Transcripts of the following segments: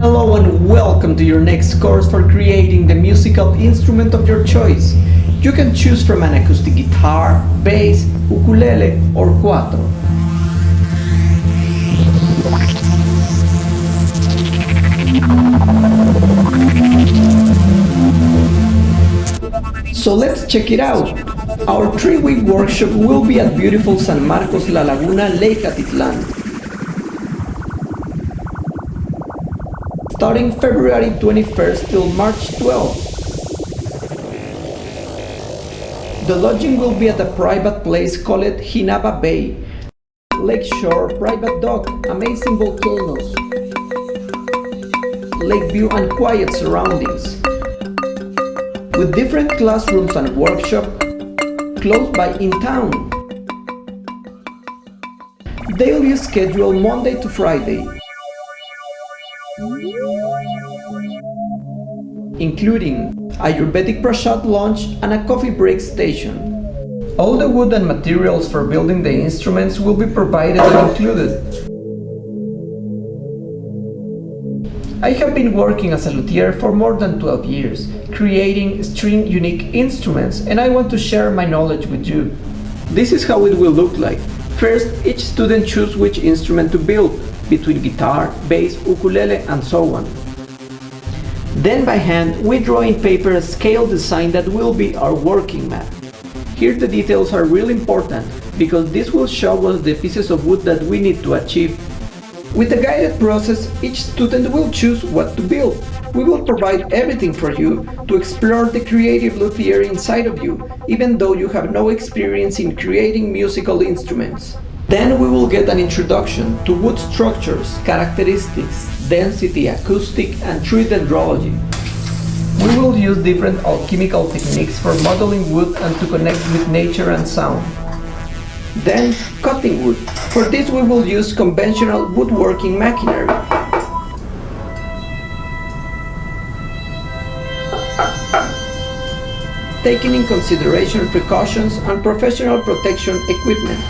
Hello and welcome to your next course for creating the musical instrument of your choice. You can choose from an acoustic guitar, bass, ukulele or cuatro. So let's check it out. Our 3-week workshop will be at beautiful San Marcos La Laguna, Lake Atitlán. Starting February 21st till March 12th. The lodging will be at a private place called Jinaba Bay. Lakeshore, private dock, amazing volcanos, lake view and quiet surroundings. With different classrooms and workshop close by in town. Daily schedule Monday to Friday, including Ayurvedic prasad lunch and a coffee break station. All the wood and materials for building the instruments will be provided and included. I have been working as a luthier for more than 12 years, creating string unique instruments, and I want to share my knowledge with you. This is how it will look like. First, each student chooses which instrument to build, between guitar, bass, ukulele, and so on. Then by hand, we draw in paper a scale design that will be our working map. Here the details are really important, because this will show us the pieces of wood that we need to achieve. With the guided process, each student will choose what to build. We will provide everything for you to explore the creative luthier inside of you, even though you have no experience in creating musical instruments. Then we will get an introduction to wood structures, characteristics, density, acoustic, and tree dendrology. We will use different alchemical techniques for modeling wood and to connect with nature and sound. Then, cutting wood. For this we will use conventional woodworking machinery. Taking in consideration precautions and professional protection equipment.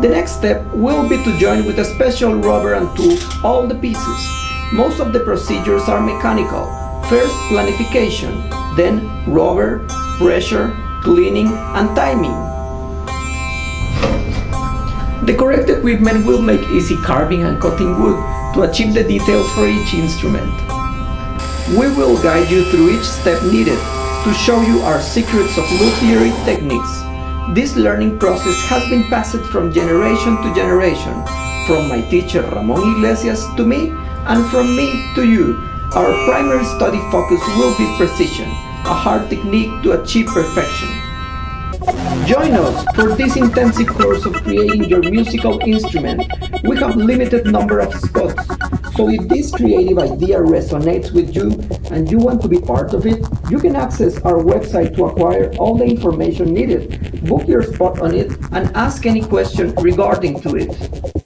The next step will be to join with a special rubber and tool all the pieces. Most of the procedures are mechanical. First, planification, then rubber, pressure, cleaning, and timing. The correct equipment will make easy carving and cutting wood to achieve the details for each instrument. We will guide you through each step needed to show you our secrets of luthiery techniques. This learning process has been passed from generation to generation, from my teacher Ramon Iglesias to me, and from me to you. Our primary study focus will be precision, a hard technique to achieve perfection. Join us for this intensive course of creating your musical instrument. We have limited number of spots, so if this creative idea resonates with you and you want to be part of it, you can access our website to acquire all the information needed, book your spot on it, and ask any question regarding to it.